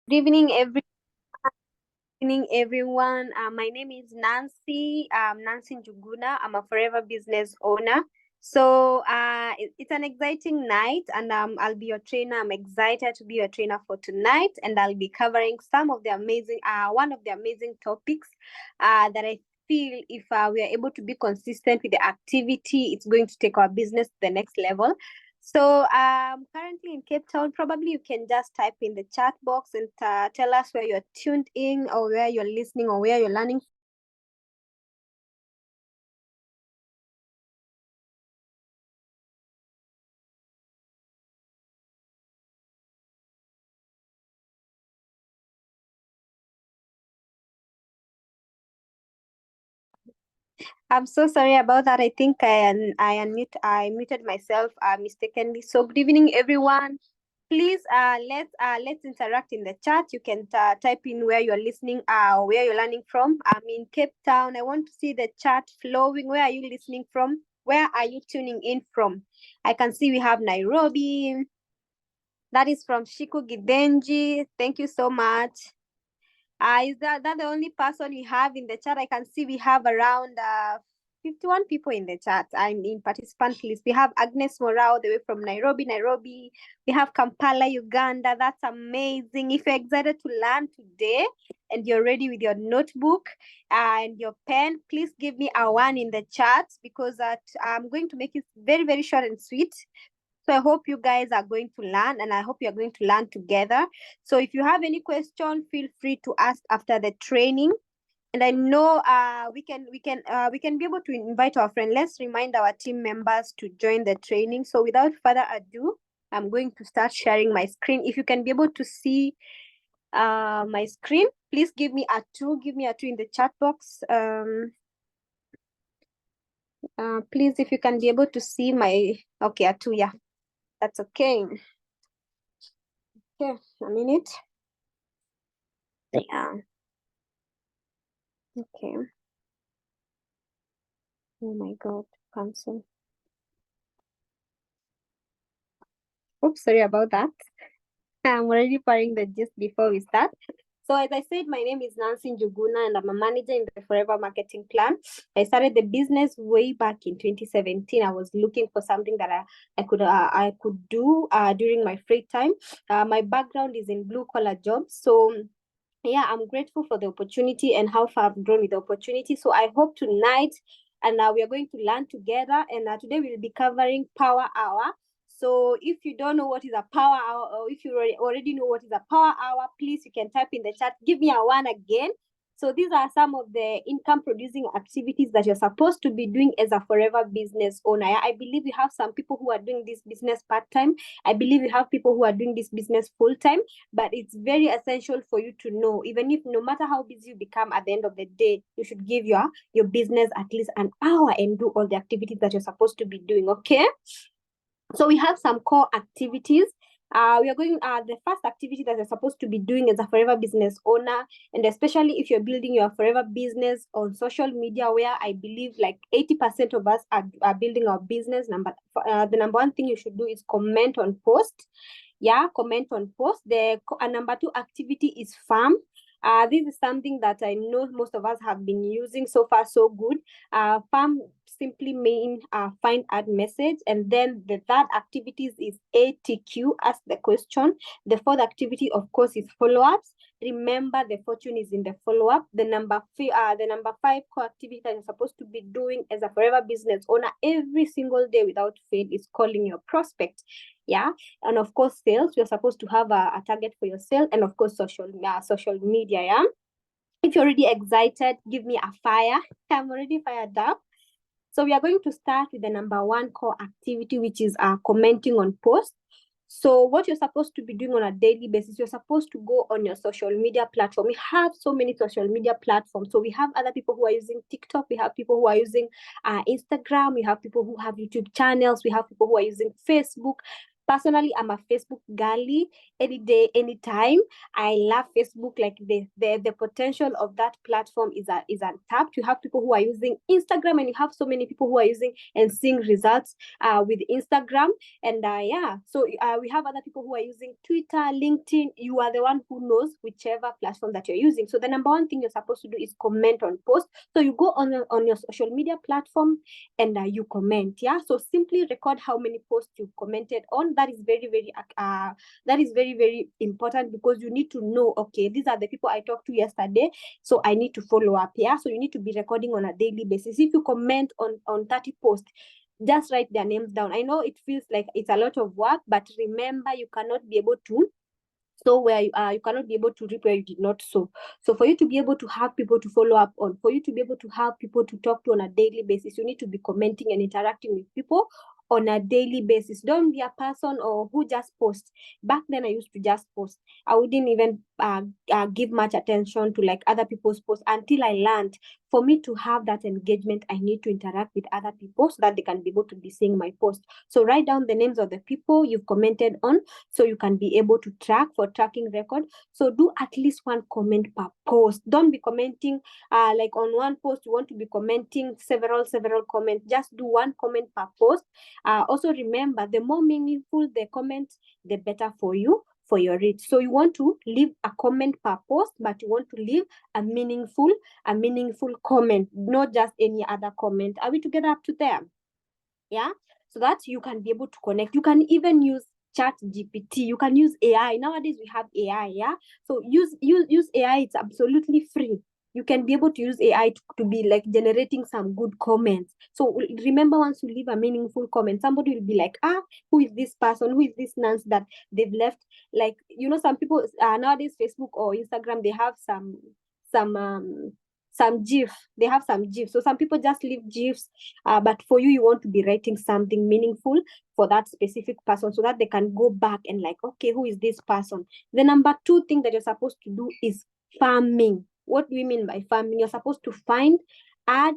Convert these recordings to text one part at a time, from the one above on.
Good evening, everyone. My name is Nancy. Nancy Njuguna. I'm a forever business owner. It's an exciting night, and I'll be your trainer. I'm excited to be your trainer for tonight, and I'll be covering one of the amazing topics that I feel if we are able to be consistent with the activity, it's going to take our business to the next level. Currently in Cape Town. Probably you can just type in the chat box and tell us where you're tuned in or where you're listening or where you're learning. I'm so sorry about that. I think I muted myself mistakenly. So good evening, everyone. Please let's interact in the chat. You can type in where you're listening, where you're learning from. I'm in Cape Town. I want to see the chat flowing. Where are you listening from? Where are you tuning in from? I can see we have Nairobi. That is from Shiku Gidenji. Thank you so much. Is that the only person we have in the chat? I can see we have around 51 people in the chat. I'm in participant list. We have Agnes Morao, the way from Nairobi. We have Kampala, Uganda. That's amazing. If you're excited to learn today and you're ready with your notebook and your pen, please give me a one in the chat because I'm going to make it very, very short and sweet. So I hope you guys are going to learn, and I hope you're going to learn together. So if you have any question, feel free to ask after the training. And I know we can be able to invite our friend. Let's remind our team members to join the training. So without further ado, I'm going to start sharing my screen. If you can be able to see my screen, please give me a two. Give me a two in the chat box. Please, if you can be able to see my a two, yeah. That's okay. Okay, a minute. Yeah. Okay. Oh my God, cancel. Oops, sorry about that. I'm already pouring the gist before we start. So as I said, my name is Nancy Njuguna and I'm a manager in the Forever Marketing Plan. I started the business way back in 2017. I was looking for something that I could do during my free time. My background is in blue collar jobs. So yeah, I'm grateful for the opportunity and how far I've grown with the opportunity. So I hope tonight, and we are going to learn together. And today we'll be covering Power Hour. So if you don't know what is a Power Hour, or if you already know what is a Power Hour, please, you can type in the chat. Give me a one again. So these are some of the income producing activities that you're supposed to be doing as a forever business owner. I believe we have some people who are doing this business part-time. I believe we have people who are doing this business full-time, but it's very essential for you to know, even if no matter how busy you become at the end of the day, you should give your business at least an hour and do all the activities that you're supposed to be doing, okay? So we have some core activities. We are going the first activity that you're supposed to be doing as a forever business owner, and especially if you're building your forever business on social media, where I believe like 80% of us are building our business. The number one thing you should do is comment on post. Yeah, comment on post. The number two activity is farm. This is something that I know most of us have been using so far, so good. Farm simply mean find add message, and then the third activities is ATQ, ask the question. The fourth activity, of course, is follow-ups. Remember, the fortune is in the follow-up. The number five core activity that you're supposed to be doing as a forever business owner every single day without fail is calling your prospect. Yeah, and of course, sales. You're supposed to have a target for your sale, and of course, social media. Yeah. If you're already excited, give me a fire. I'm already fired up. So we are going to start with the number one core activity, which is commenting on posts. So what you're supposed to be doing on a daily basis, you're supposed to go on your social media platform. We have so many social media platforms. So we have other people who are using TikTok. We have people who are using Instagram. We have people who have YouTube channels. We have people who are using Facebook. Personally, I'm a Facebook girly, any day, anytime. I love Facebook. Like the potential of that platform is untapped. You have people who are using Instagram, and you have so many people who are using and seeing results with Instagram. And so we have other people who are using Twitter, LinkedIn. You are the one who knows whichever platform that you're using. So the number one thing you're supposed to do is comment on posts. So you go on your social media platform and you comment. Yeah. So simply record how many posts you've commented on. That is very important, because you need to know, okay, these are the people I talked to yesterday, so I need to follow up. Yeah. So you need to be recording on a daily basis. If you comment on 30 posts, just write their names down. I know it feels like it's a lot of work, but remember, you cannot be able to sow where you cannot be able to reap where you did not sow. So for you to be able to have people to follow up on, for you to be able to have people to talk to on a daily basis, you need to be commenting and interacting with people on a daily basis. Don't be a person or who just posts. Back then I used to just post. I wouldn't even give much attention to like other people's posts, until I learned, for me to have that engagement, I need to interact with other people so that they can be able to be seeing my post. So write down the names of the people you've commented on, so you can be able to track for tracking record. So do at least one comment per post. Don't be commenting like on one post you want to be commenting several comments. Just do one comment per post. Also remember, the more meaningful the comment, the better for you, for your reach. So you want to leave a comment per post, but you want to leave a meaningful comment, not just any other comment. Are we together up to there? Yeah. So that you can be able to connect. You can even use chat GPT. You can use AI. Nowadays we have AI. Yeah. So use AI. It's absolutely free. You can be able to use AI to be like generating some good comments. So remember, once you leave a meaningful comment, somebody will be like, who is this person? Who is this nonce that they've left? Like, some people nowadays, Facebook or Instagram, they have some GIF. They have some GIF. So some people just leave GIFs, but for you, you want to be writing something meaningful for that specific person, so that they can go back and like, okay, who is this person? The number two thing that you're supposed to do is farming. What do we mean by farming? You're supposed to find, add,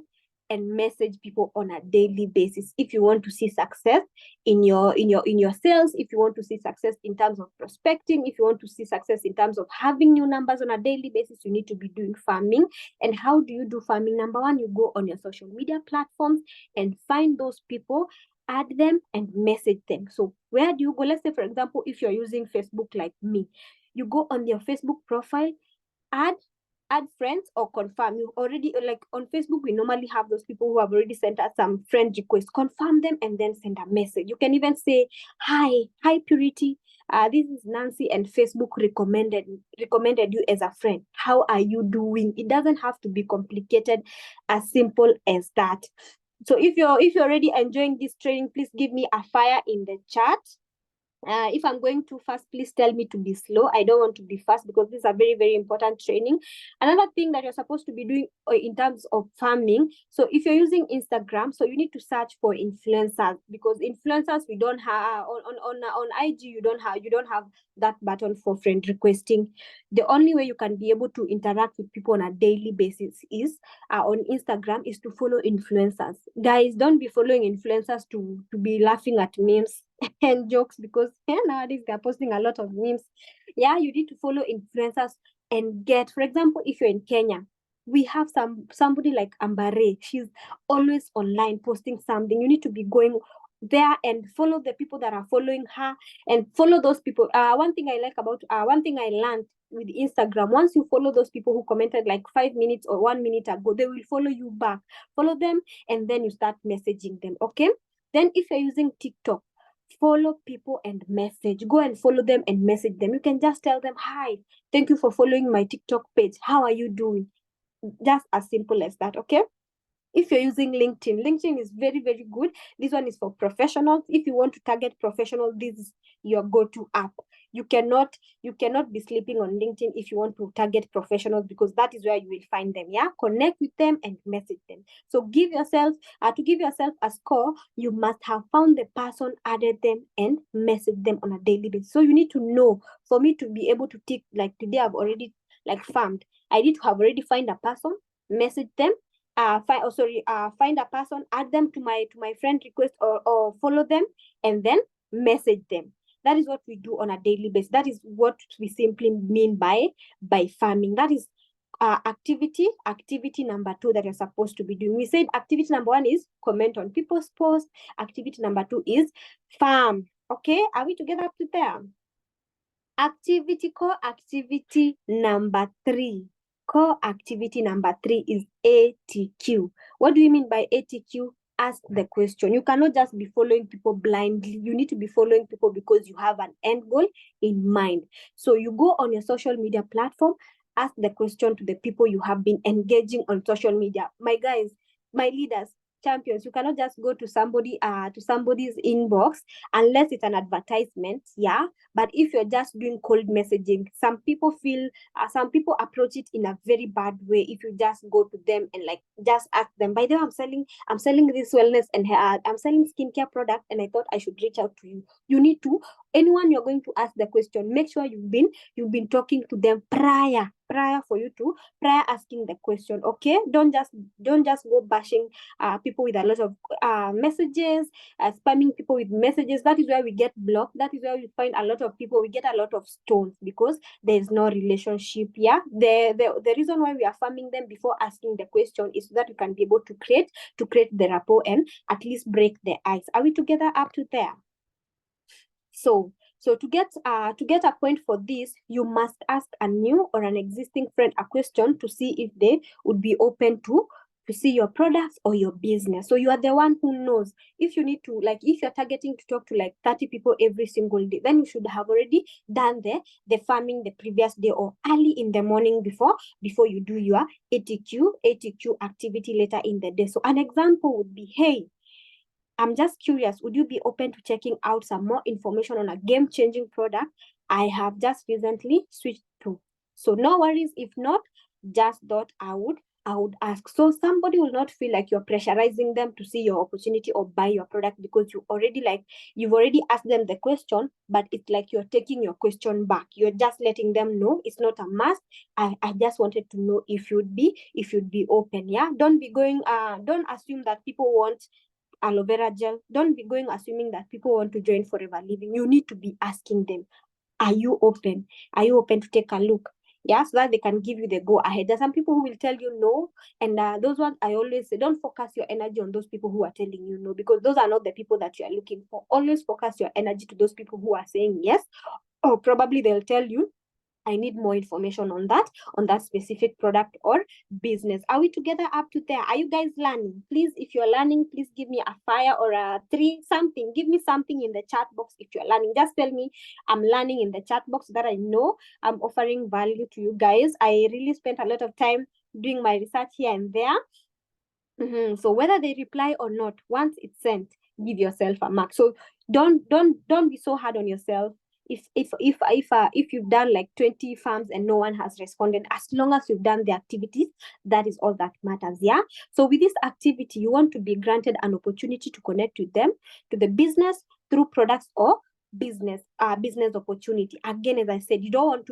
and message people on a daily basis if you want to see success in your sales, if you want to see success in terms of prospecting, if you want to see success in terms of having new numbers on a daily basis. You need to be doing farming. And how do you do farming? Number one, you go on your social media platforms and find those people, add them, and message them. So where do you go? Let's say, for example, if you're using Facebook like me, you go on your Facebook profile, add friends, or confirm. You already, like on Facebook, we normally have those people who have already sent us some friend requests. Confirm them and then send a message. You can even say, hi Purity, this is Nancy, and Facebook recommended you as a friend. How are you doing? It doesn't have to be complicated, as simple as that. So if you're already enjoying this training, please give me a fire in the chat. If I'm going too fast, please tell me to be slow. I don't want to be fast, because this is a very, very important training. Another thing that you're supposed to be doing in terms of farming. So if you're using Instagram, so you need to search for influencers, because influencers, we don't have on IG, you don't have that button for friend requesting. The only way you can be able to interact with people on a daily basis is on Instagram, is to follow influencers. Guys, don't be following influencers to be laughing at memes and jokes, because nowadays they're posting a lot of memes. Yeah, you need to follow influencers and get, for example, if you're in Kenya, we have somebody like Ambare. She's always online posting something. You need to be going there and follow the people that are following her, and follow those people. One thing I learned with Instagram, once you follow those people who commented like 5 minutes or 1 minute ago, they will follow you back. Follow them, and then you start messaging them. Okay. Then if you're using TikTok, follow people and message. Go and follow them and message them. You can just tell them, hi, thank you for following my TikTok page. How are you doing? Just as simple as that. Okay. If you're using LinkedIn is very, very good. This one is for professionals. If you want to target professionals, this is your go-to app. You cannot be sleeping on LinkedIn if you want to target professionals, because that is where you will find them. Yeah, connect with them and message them. So to give yourself a score, you must have found the person, added them, and message them on a daily basis. So you need to know, for me to be able to tick, like today I've already like farmed. I need to have already find a person, message them, find a person, add them to my friend request, or follow them, and then message them. That is what we do on a daily basis. That is what we simply mean by farming. That is activity number 2 that you're supposed to be doing. We said activity number 1 is comment on people's posts. Activity number 2 is farm. Okay, are we together up to there? Core activity number 3. Core activity number 3 is ATQ. What do you mean by ATQ? Ask the question. You cannot just be following people blindly. You need to be following people because you have an end goal in mind. So you go on your social media platform, ask the question to the people you have been engaging on social media. My guys, my leaders, champions, you cannot just go to somebody's inbox unless it's an advertisement. Yeah, but if you're just doing cold messaging, some people approach it in a very bad way. If you just go to them and like just ask them, by the way, I'm selling this wellness and I'm selling skincare product, and I thought I should reach out to you. You need to, anyone you're going to ask the question, make sure you've been talking to them prior asking the question. Okay, don't just go bashing people with a lot of messages, spamming people with messages. That is where we get blocked. That is where we find a lot of people, we get a lot of stones because there is no relationship. Yeah, the reason why we are farming them before asking the question is so that you can be able to create the rapport and at least break the ice. Are we together up to there? So to get a point for this, you must ask a new or an existing friend a question to see if they would be open to see your products or your business. So you are the one who knows. If you need to, like, if you're targeting to talk to like 30 people every single day, then you should have already done the farming the previous day or early in the morning before you do your ATQ activity later in the day. So an example would be, hey, I'm just curious, would you be open to checking out some more information on a game-changing product I have just recently switched to? So no worries, if not, just thought I would ask. So somebody will not feel like you're pressurizing them to see your opportunity or buy your product because you've already asked them the question, but it's like you're taking your question back. You're just letting them know it's not a must. I just wanted to know if you'd be open. Yeah, don't assume that people want aloe vera gel. Don't be going assuming that people want to join Forever Living. You need to be asking them, are you open? Are you open to take a look? Yeah, so that they can give you the go ahead. There's some people who will tell you no, and those ones I always say, don't focus your energy on those people who are telling you no, because those are not the people that you are looking for. Always focus your energy to those people who are saying yes, or probably they'll tell you, I need more information on that specific product or business. Are we together up to there? Are you guys learning? Please, if you're learning, please give me a fire or a 3, something. Give me something in the chat box if you're learning. Just tell me I'm learning in the chat box so that I know I'm offering value to you guys. I really spent a lot of time doing my research here and there. So whether they reply or not, once it's sent, give yourself a mark. So don't be so hard on yourself. If you've done like 20 farms and no one has responded, as long as you've done the activities, that is all that matters. Yeah. So with this activity, you want to be granted an opportunity to connect with them, to the business, through products or business opportunity. Again, as I said, you don't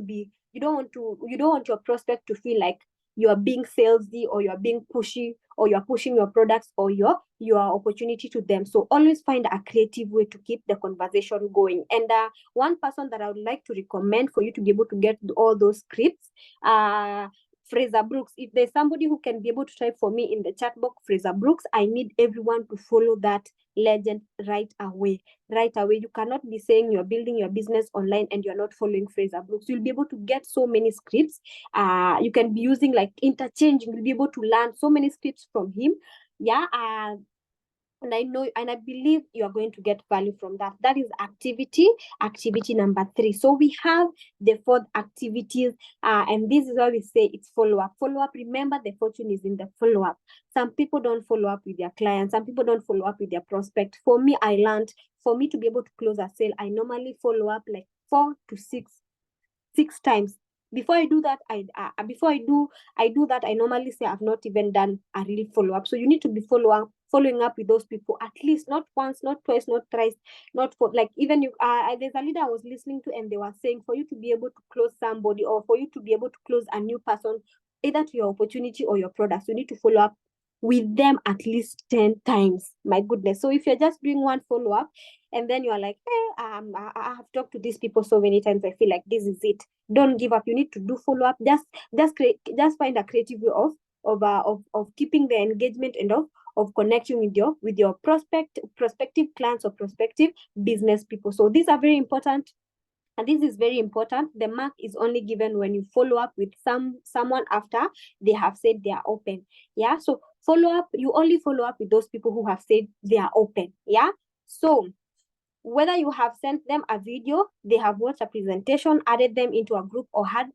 want your prospect to feel like you are being salesy or you are being pushy or you are pushing your products or your opportunity to them. So always find a creative way to keep the conversation going. And one person that I would like to recommend for you to be able to get all those scripts, Fraser Brooks. If there's somebody who can be able to type for me in the chat box, Fraser Brooks, I need everyone to follow that legend right away. You cannot be saying you're building your business online and you're not following Fraser Brooks. You'll be able to get so many scripts. You can be using like interchanging. You'll be able to learn so many scripts from him. Yeah. And I know and I believe you are going to get value from that. That is activity number 3. So we have the 4th activities, and this is why we say it's follow-up. Remember, the fortune is in the follow-up. Some people don't follow up with their clients. Some people don't follow up with their prospect. For me, I learned, for me to be able to close a sale, I normally follow up like 4 to 6 times. Before I do that, I normally say I've not even done a real follow-up. So you need to be following up with those people at least not once, not twice, not thrice, not for like even you. There's a leader I was listening to, and they were saying for you to be able to close somebody or for you to be able to close a new person, either to your opportunity or your products, you need to follow up with them at least 10 times. My goodness. So if you're just doing one follow-up and then you're like, hey, I have talked to these people so many times, I feel like this is it. Don't give up. You need to do follow-up. Just find a creative way of keeping the engagement and of connecting with your prospective clients or prospective business people. So these are very important, and this is very important. The mark is only given when you follow up with someone after they have said they are open. Yeah, so you only follow up with those people who have said they are open. Yeah, so whether you have sent them a video, they have watched a presentation, added them into a group, or had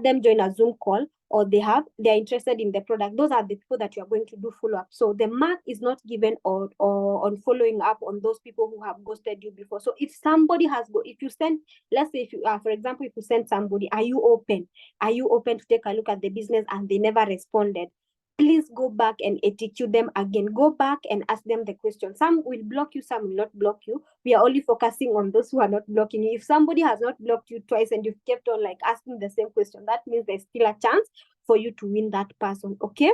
them join a Zoom call, or they're interested in the product, those are the people that you are going to do follow up. So the mark is not given or on following up on those people who have ghosted you before. So if somebody if you send, let's say, if you for example, if you send somebody, are you open to take a look at the business, and they never responded, please go back and execute them again. Go back and ask them the question. Some will block you, some will not block you. We are only focusing on those who are not blocking you. If somebody has not blocked you twice and you've kept on like asking the same question, that means there's still a chance for you to win that person. Okay.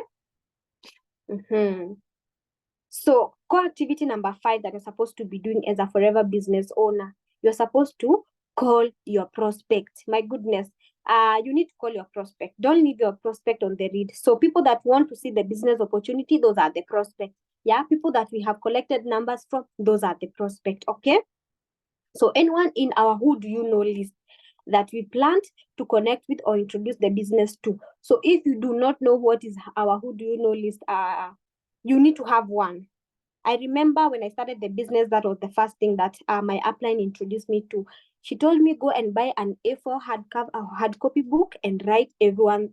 So core activity number 5 that you're supposed to be doing as a forever business owner, you're supposed to call your prospect. My goodness. You need to call your prospect. Don't leave your prospect on the read. So people that want to see the business opportunity, those are the prospects. Yeah, people that we have collected numbers from, those are the prospect. Okay. So anyone in our who do you know list that we planned to connect with or introduce the business to. So if you do not know what is our who do you know list, you need to have one. I remember when I started the business, that was the first thing that my upline introduced me to. She told me, go and buy an A4 hard copy book and write everyone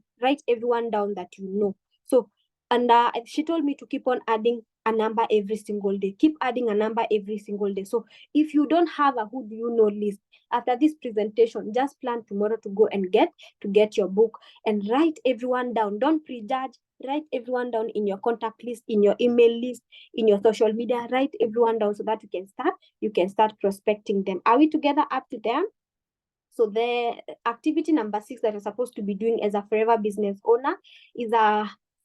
down that you know. So, and she told me to keep on adding a number every single day. Keep adding a number every single day. So if you don't have a who do you know list, after this presentation, just plan tomorrow to go and get your book and write everyone down. Don't prejudge. Write everyone down in your contact list, in your email list, in your social media. Write everyone down so that you can start prospecting them. Are we together up to there? So the activity number 6 that you're supposed to be doing as a forever business owner is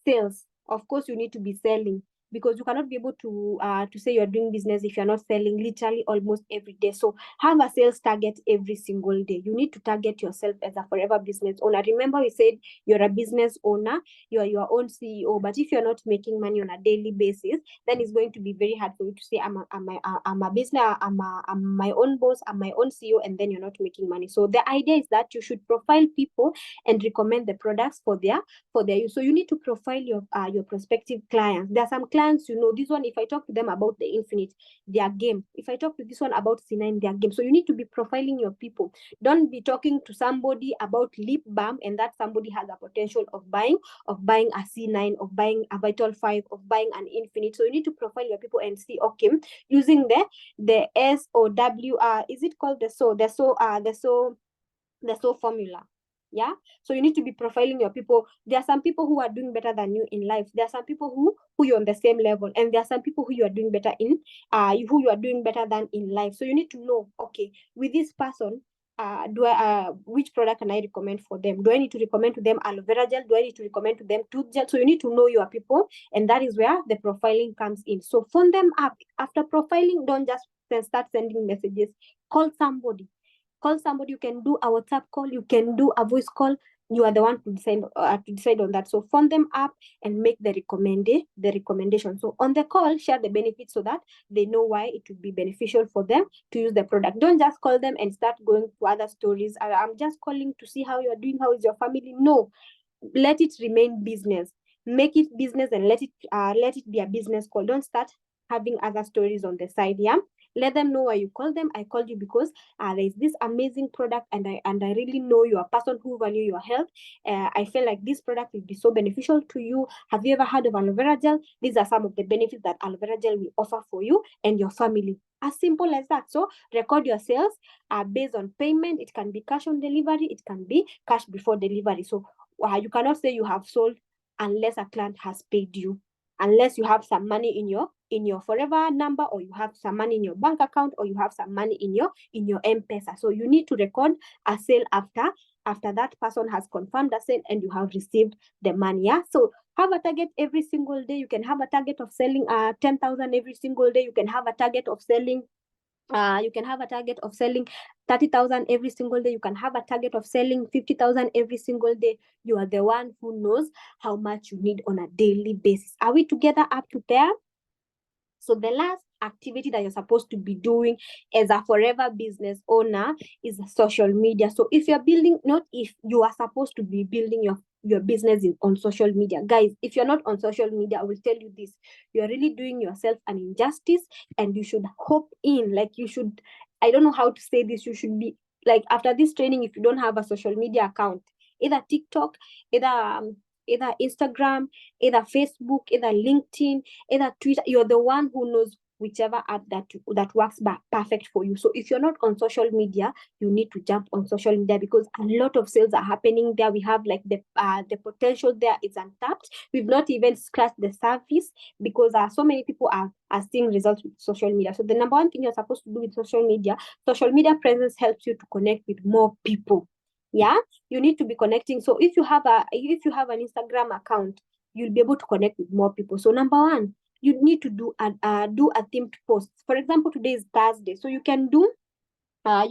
sales. Of course, you need to be selling, because you cannot be able to say you're doing business if you're not selling literally almost every day. So have a sales target every single day. You need to target yourself as a forever business owner. Remember, we said you're a business owner, you're your own CEO, but if you're not making money on a daily basis, then it's going to be very hard for you to say, I'm a business, I'm my own boss, I'm my own CEO, and then you're not making money. So the idea is that you should profile people and recommend the products for their use. So you need to profile your prospective clients. There are some clients, this one, if I talk to them about the Infinite, their game. If I talk to this one about C9, their game. So you need to be profiling your people. Don't be talking to somebody about lip balm and that somebody has a potential of buying a C9, of buying a Vital 5, of buying an Infinite. So you need to profile your people and see, okay, using the SOW, is it called the SO formula? Yeah, so you need to be profiling your people. There are some people who are doing better than you in life. There are some people who you're on the same level, and there are some people who you are doing better in who you are doing better than in life. So you need to know, okay, with this person, which product can I recommend for them? Do I need to recommend to them aloe vera gel? Do I need to recommend to them tooth gel? So you need to know your people, and that is where the profiling comes in. So phone them up. After profiling, don't just start sending messages. Call somebody. You can do a WhatsApp call, you can do a voice call. You are the one to decide on that. So phone them up and make the recommendation. So on the call, share the benefits so that they know why it would be beneficial for them to use the product. Don't just call them and start going to other stories. I'm just calling to see how you're doing, how is your family. No, let it remain business. Make it business and let it be a business call. Don't start having other stories on the side. Yeah, let them know why you call them. I called you because there's this amazing product, and I really know you're a person who value your health. I feel like this product will be so beneficial to you. Have you ever heard of aloe vera gel? These are some of the benefits that aloe vera gel will offer for you and your family. As simple as that. So record your sales based on payment. It can be cash on delivery, it can be cash before delivery. So you cannot say you have sold unless a client has paid you, unless you have some money in your forever number, or you have some money in your bank account, or you have some money in your M-Pesa. So you need to record a sale after that person has confirmed the sale and you have received the money. Yeah. So Have a target every single day. You can have a target of selling 10,000 every single day. You can have a target of selling 30,000 every single day. You can have a target of selling 50,000 every single day. You are the one who knows how much you need on a daily basis. Are we together up to there? So the last activity that you're supposed to be doing as a forever business owner is social media. So if you're building, not if, you are supposed to be building your business on social media. Guys, if you're not on social media, I will tell you this, you're really doing yourself an injustice, and you should hop in. Like, you should, I don't know how to say this, you should be like, after this training, if you don't have a social media account, either TikTok, either Instagram, either Facebook, either LinkedIn, either Twitter, you're the one who knows whichever app that works perfect for you. So if you're not on social media, you need to jump on social media, because a lot of sales are happening there. We have like the potential there is untapped. We've not even scratched the surface, because so many people are seeing results with social media. So the number one thing you're supposed to do with social media presence helps you to connect with more people. Yeah, you need to be connecting. So if you have an Instagram account, you'll be able to connect with more people. So number one, you need to do a themed post. For example, today is Thursday, so you can do a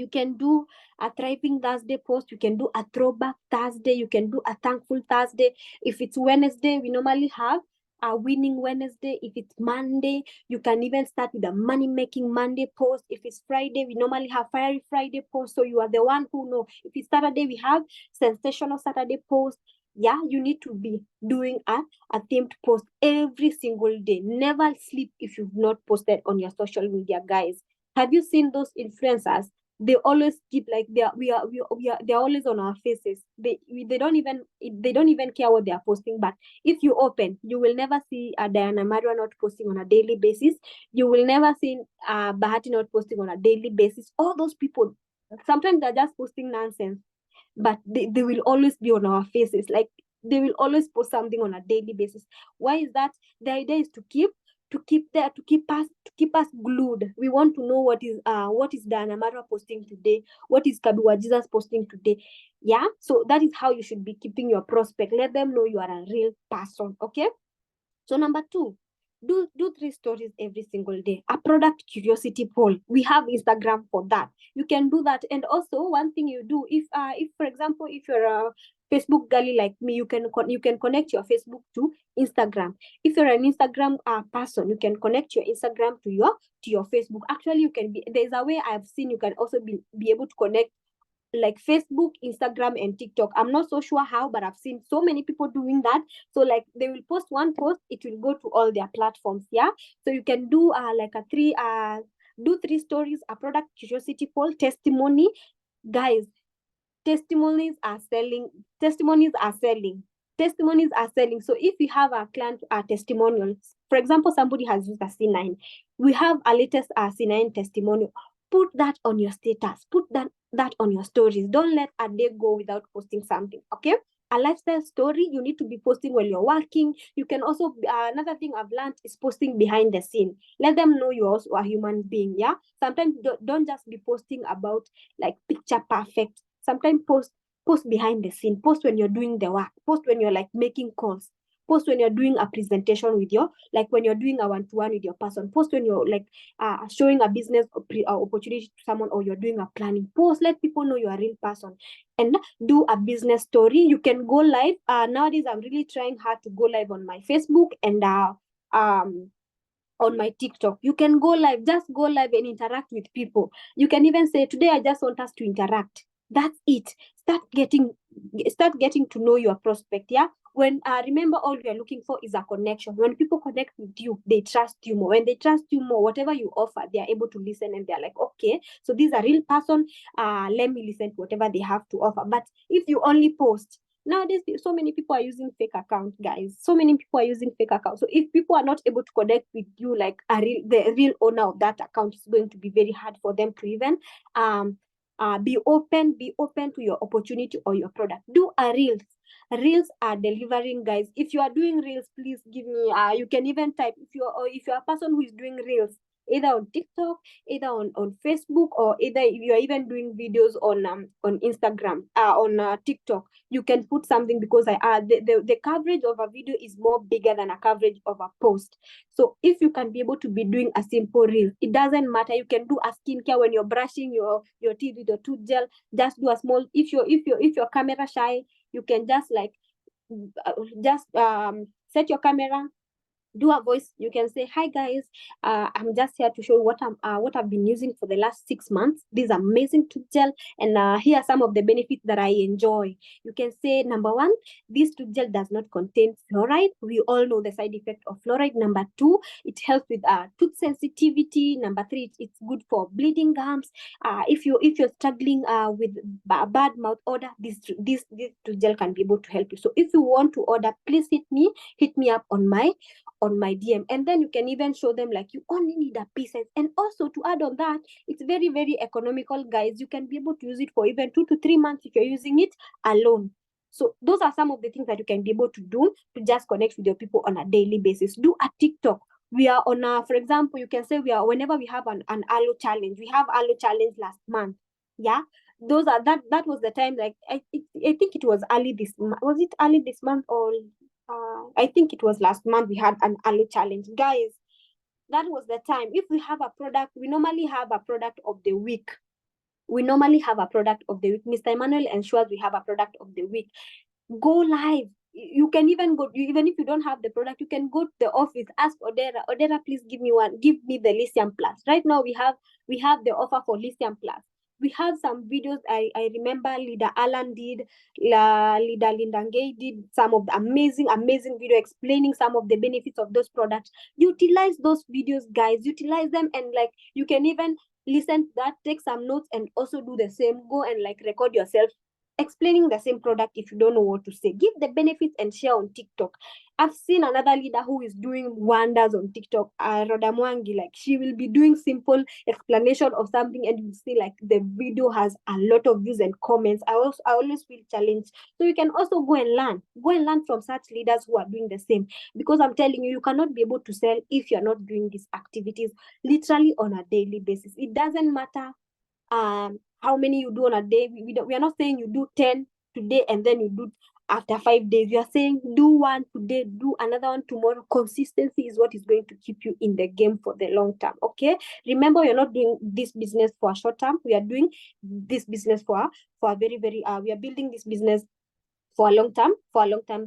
thriving Thursday post. You can do a throwback Thursday. You can do a thankful Thursday. If it's Wednesday, we normally have a winning Wednesday. If it's Monday, you can even start with a money making Monday post. If it's Friday, we normally have fiery Friday post. So you are the one who know. If it's Saturday, we have sensational Saturday post. Yeah, you need to be doing a themed post every single day. Never sleep if you've not posted on your social media, guys. Have you seen those influencers? They always keep like they're always on our faces. They don't even care what they are posting. But if you open, you will never see Diana Marwa not posting on a daily basis. You will never see Bahati not posting on a daily basis. All those people, sometimes they're just posting nonsense, but they will always be on our faces. Like, they will always post something on a daily basis. Why is that? The idea is to keep us glued. We want to know what is Dana Mara posting today, what is Kabiwa Jesus posting today. Yeah, so that is how you should be keeping your prospect. Let them know you are a real person. Okay. So number two, do 3 stories every single day. A product curiosity poll. We have Instagram for that. You can do that. And also, one thing you do, if for example, if you're a Facebook girly like me, you can connect your Facebook to Instagram. If you're an Instagram person, you can connect your Instagram to your Facebook. Actually, you can be, there's a way I've seen you can also be able to connect like Facebook, Instagram, and TikTok. I'm not so sure how, but I've seen so many people doing that. So like, they will post one post, it will go to all their platforms. Yeah. So you can do do 3 stories, a product curiosity poll, testimony. Guys, testimonies are selling. So if you have a client testimonials, for example, somebody has used a C9, we have a latest C9 testimonial. Put that on your status, put that on your stories. Don't let a day go without posting something. Okay. A lifestyle story, you need to be posting while you're working. You can also another thing I've learned is posting behind the scene. Let them know you're also a human being. Yeah, sometimes don't just be posting about like picture perfect. Sometimes post behind the scene. Post when you're doing the work. Post when you're like making calls. Post when you're doing a presentation with like when you're doing a one-to-one with your person. Post when you're like showing a business opportunity to someone, or you're doing a planning. Post, let people know you're a real person. And do a business story. You can go live. Nowadays, I'm really trying hard to go live on my Facebook and on my TikTok. You can go live, just go live and interact with people. You can even say, today I just want us to interact. That's it. Start getting to know your prospect. Yeah. When remember, all we are looking for is a connection. When people connect with you, they trust you more. When they trust you more, whatever you offer, they are able to listen, and they're like, okay, so this is a real person. Let me listen to whatever they have to offer. But if you only post, nowadays, so many people are using fake accounts, guys. So many people are using fake accounts. So if people are not able to connect with you like the real owner of that account, it's going to be very hard for them to even be open to your opportunity or your product. Do a reels. Reels are delivering, guys. If you are doing reels, please give me you can even type, if you're a person who is doing reels, either on TikTok, either on Facebook, or either if you're even doing videos on Instagram, on TikTok, you can put something, because the coverage of a video is more bigger than a coverage of a post. So if you can be able to be doing a simple reel, it doesn't matter. You can do a skincare when you're brushing your teeth with your tooth gel. Just do a small. If you're camera shy, you can just like just set your camera, do a voice. You can say, hi guys, I'm just here to show you what I've been using for the last 6 months, this amazing tooth gel, and here are some of the benefits that I enjoy. You can say, number one, this tooth gel does not contain fluoride. We all know the side effect of fluoride. Number two, it helps with tooth sensitivity. Number three, it's good for bleeding gums. If you're struggling with bad mouth odor, this tooth gel can be able to help you. So if you want to order, please hit me up on my DM, and then you can even show them like you only need a piece. And also, to add on that, it's very, very economical, guys. You can be able to use it for even 2 to 3 months if you're using it alone. So those are some of the things that you can be able to do to just connect with your people on a daily basis. Do a TikTok. We are on for example, you can say whenever we have an aloe challenge. We have aloe challenge last month. Yeah, that was the time, like I think it was early this month. Was it early this month, or I think it was last month we had an aloe challenge, guys. That was the time. If we have a product, we normally have a product of the week. Mr. Emmanuel ensures we have a product of the week. Go live. You can even go, even if you don't have the product, you can go to the office, ask Odera, please give me the lithium plus. Right now we have the offer for lithium plus. We have some videos. I remember leader Alan did, leader Linda Gay did some of the amazing video explaining some of the benefits of those products. Utilize those videos, guys. Utilize them, and like you can even listen to that, take some notes, and also do the same. Go and like record yourself explaining the same product. If you don't know what to say, give the benefits and share on TikTok. I've seen another leader who is doing wonders on TikTok, Rhoda Mwangi. Like, she will be doing simple explanation of something, and you see like the video has a lot of views and comments. I always feel challenged. So you can also go and learn from such leaders who are doing the same, because I'm telling you, you cannot be able to sell if you're not doing these activities literally on a daily basis. It doesn't matter how many you do on a day. We are not saying you do 10 today and then you do after 5 days. You are saying do one today, do another one tomorrow. Consistency is what is going to keep you in the game for the long term. Okay, remember, you're not doing this business for a short term. We are doing this business for a very, very we are building this business for a long term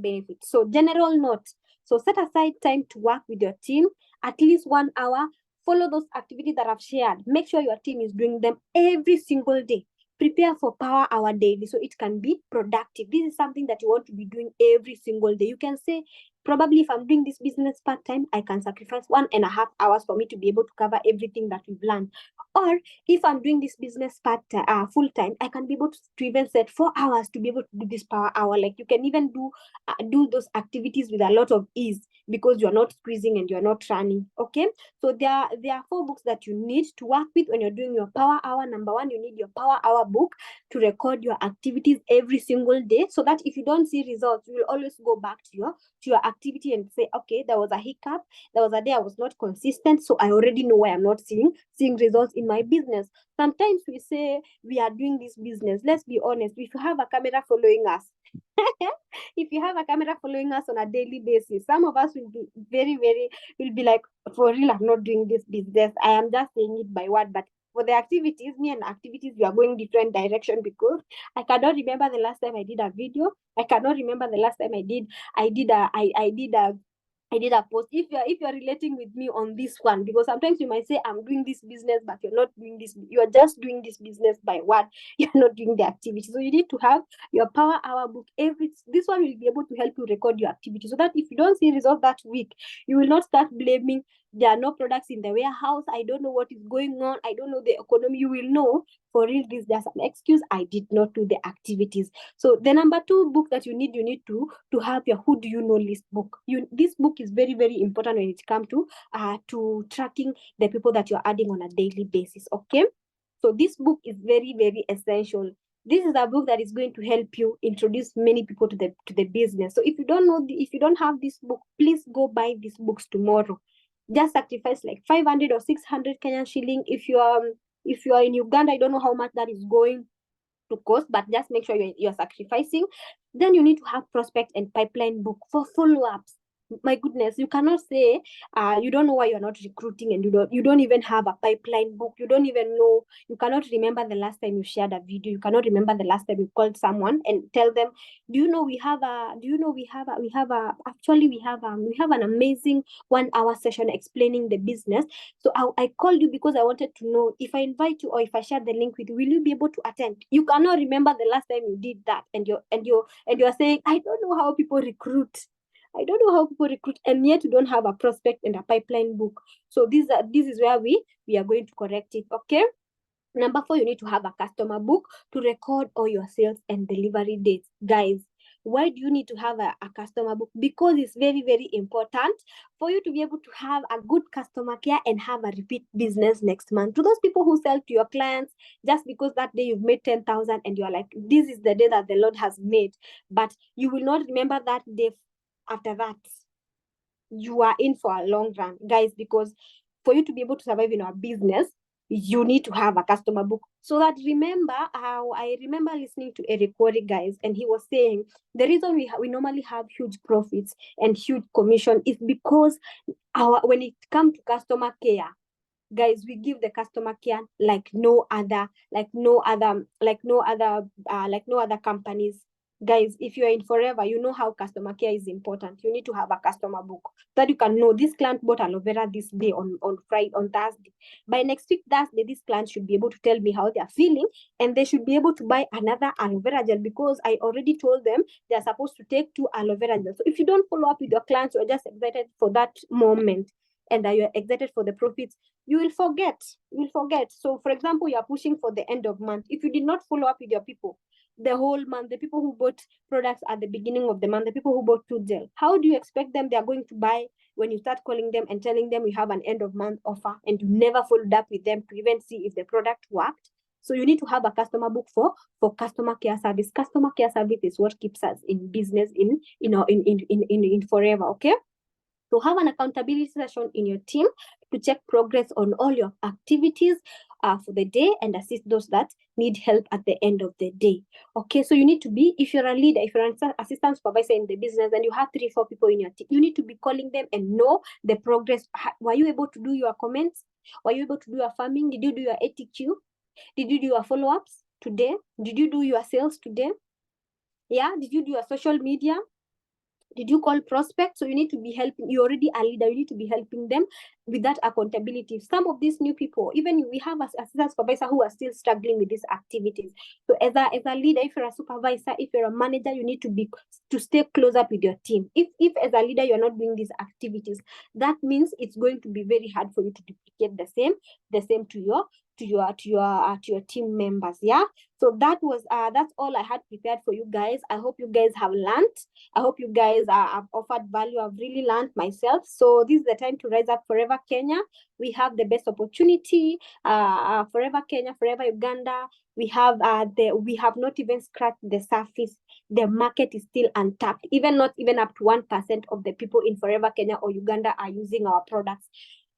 benefit. So general note, so set aside time to work with your team, at least 1 hour. Follow those activities that I've shared. Make sure your team is doing them every single day. Prepare for power hour daily so it can be productive. This is something that you want to be doing every single day. You can say, probably if I'm doing this business part-time, I can sacrifice 1.5 hours for me to be able to cover everything that we've learned. Or if I'm doing this business full-time, I can be able to even set 4 hours to be able to do this power hour. Like, you can even do those activities with a lot of ease, because you're not squeezing and you're not running. Okay, so there are 4 books that you need to work with when you're doing your power hour. Number one, you need your power hour book to record your activities every single day, so that if you don't see results, you will always go back to your activity and say, okay, there was a hiccup, there was a day I was not consistent, so I already know why I'm not seeing results in my business. Sometimes we say we are doing this business. Let's be honest, if you have a camera following us, if you have a camera following us on a daily basis, some of us will be will be like, for real, I'm not doing this business. I am just saying it by word. But for the activities, me and activities, we are going different direction, because I cannot remember the last time I did a video. I cannot remember the last time I did a post. If you're relating with me on this one, because sometimes you might say I'm doing this business, but you're not doing this. You are just doing this business by word. You're not doing the activity. So you need to have your power hour book. This one will be able to help you record your activity, so that if you don't see results that week, you will not start blaming there are no products in the warehouse. I don't know what is going on. I don't know the economy. You will know, for real, this there's an excuse. I did not do the activities. So the number 2 book that you need to have your Who Do You Know list book. This book is very, very important when it comes to tracking the people that you're adding on a daily basis. Okay, so this book is very, very essential. This is a book that is going to help you introduce many people to the business. So if you don't have this book, please go buy these books tomorrow. Just sacrifice like 500 or 600 Kenyan shilling. If you are in Uganda, I don't know how much that is going to cost, but just make sure you're sacrificing. Then you need to have prospect and pipeline book for follow-ups. My goodness, you cannot say you don't know why you're not recruiting, and you don't even have a pipeline book. You don't even know, you cannot remember the last time you shared a video. You cannot remember the last time you called someone and tell them, we have an amazing 1 hour session explaining the business. So I called you because I wanted to know if I invite you or if I share the link with you, will you be able to attend? You cannot remember the last time you did that, and you're saying, I don't know how people recruit. And yet you don't have a prospect and a pipeline book. So this is where we are going to correct it. Okay. Number 4, you need to have a customer book to record all your sales and delivery dates. Guys, why do you need to have a customer book? Because it's very, very important for you to be able to have a good customer care and have a repeat business next month. To those people who sell to your clients just because that day you've made 10,000 and you're like, this is the day that the Lord has made, but you will not remember that day after that. You are in for a long run, guys, because for you to be able to survive in our business, you need to have a customer book. So that, remember how I remember listening to Eric Worre, guys, and he was saying the reason we normally have huge profits and huge commission is because when it comes to customer care, guys, we give the customer care like no other companies. Guys, if you are in Forever, you know how customer care is important. You need to have a customer book that you can know this client bought aloe vera this day on Thursday. By next week Thursday, this client should be able to tell me how they are feeling, and they should be able to buy another aloe vera gel because I already told them they are supposed to take 2 aloe vera gel. So if you don't follow up with your clients, you're just excited for that moment and that you're excited for the profits, you will forget. So for example, you're pushing for the end of month. If you did not follow up with your people the whole month, the people who bought products at the beginning of the month, the people who bought tooth gel, how do you expect them they are going to buy when you start calling them and telling them we have an end of month offer and you never followed up with them to even see if the product worked? So you need to have a customer book for customer care service. Customer care service is what keeps us in business in Forever. Okay. So have an accountability session in your team to check progress on all your activities for the day and assist those that need help at the end of the day. Okay, so you need to be, if you're a leader, if you're an assistant supervisor in the business and you have 3-4 people in your team, you need to be calling them and know the progress. Were you able to do your comments? Were you able to do your farming? Did you do your ATQ? Did you do your follow-ups today? Did you do your sales today? Yeah, did you do your social media? Did you call prospects? So you need to be helping. You're already a leader. You need to be helping them with that accountability. Some of these new people, even we have assistant supervisor who are still struggling with these activities. So as a leader, if you're a supervisor, if you're a manager, you need to stay close up with your team. If as a leader you're not doing these activities, that means it's going to be very hard for you to duplicate the same to your team members. Yeah. So that's all I had prepared for you guys. I hope you guys have learned. I hope you guys have offered value. I've really learned myself. So this is the time to rise up. Forever Kenya, we have the best opportunity. Forever Kenya, Forever Uganda, we have not even scratched the surface. The market is still untapped. Not even up to 1% of the people in Forever Kenya or Uganda are using our products.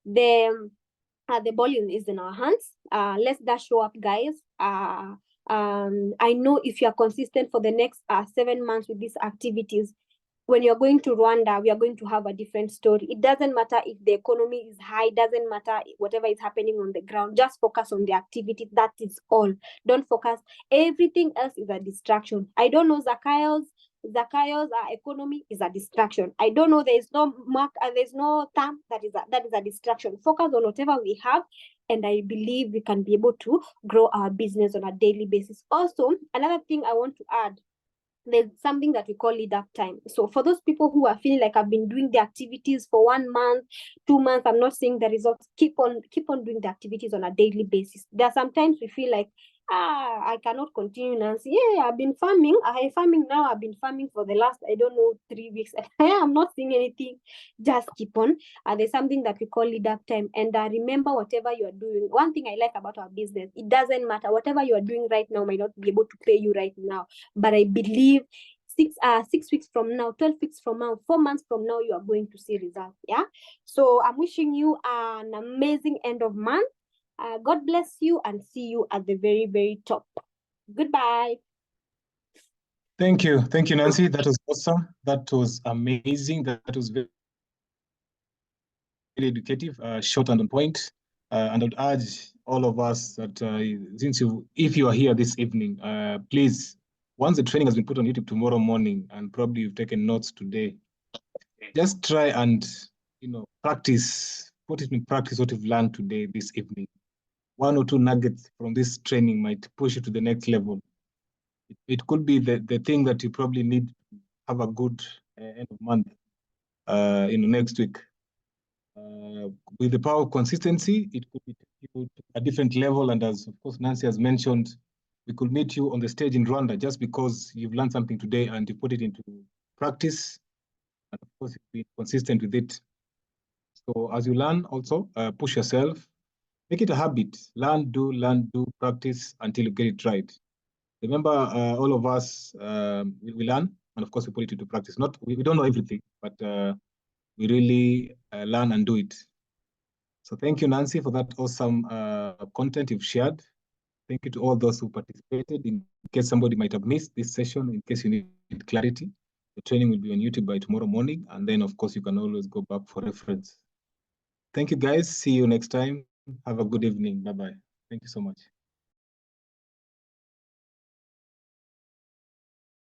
The volume is in our hands. Let's just show up, guys. I know if you are consistent for the next 7 months with these activities, when you're going to Rwanda, we are going to have a different story. It doesn't matter if the economy is high, it doesn't matter whatever is happening on the ground. Just focus on the activity. That is all. Don't focus. Everything else is a distraction. I don't know Zakayo's economy is a distraction. I don't know. There's no term that is a distraction. Focus on whatever we have, and I believe we can be able to grow our business on a daily basis. Also, another thing I want to add, there's something that we call lead up time. So for those people who are feeling like I've been doing the activities for 1 month, 2 months, I'm not seeing the results, keep on doing the activities on a daily basis. There are sometimes we feel like, I cannot continue, Nancy. Yeah, I've been farming. I've been farming for the last, 3 weeks. I'm not seeing anything. Just keep on. There's something that we call lead up time. And remember, whatever you are doing, one thing I like about our business, it doesn't matter. Whatever you are doing right now might not be able to pay you right now. But I believe 6 weeks from now, 12 weeks from now, 4 months from now, you are going to see results. Yeah. So I'm wishing you an amazing end of month. God bless you and see you at the very, very top. Goodbye. Thank you, Nancy. That was awesome. That was amazing. That was very educative, short and on point. And I would urge all of us that if you are here this evening, please, once the training has been put on YouTube tomorrow morning, and probably you've taken notes today, just try and practice, put it in practice what you've learned today, this evening. 1 or 2 nuggets from this training might push you to the next level. It could be the thing that you probably need to have a good end of month, next week. With the power of consistency, it could be to a different level. And as, of course, Nancy has mentioned, we could meet you on the stage in Rwanda just because you've learned something today and you put it into practice. And of course, you've been consistent with it. So as you learn, also push yourself, make it a habit. Learn, do, practice until you get it right. Remember, all of us, we learn, and of course, we put it into practice. We don't know everything, but we really learn and do it. So thank you, Nancy, for that awesome content you've shared. Thank you to all those who participated. In case somebody might have missed this session, in case you need clarity, the training will be on YouTube by tomorrow morning. And then, of course, you can always go back for reference. Thank you, guys. See you next time. Have a good evening. Bye-bye. Thank you so much.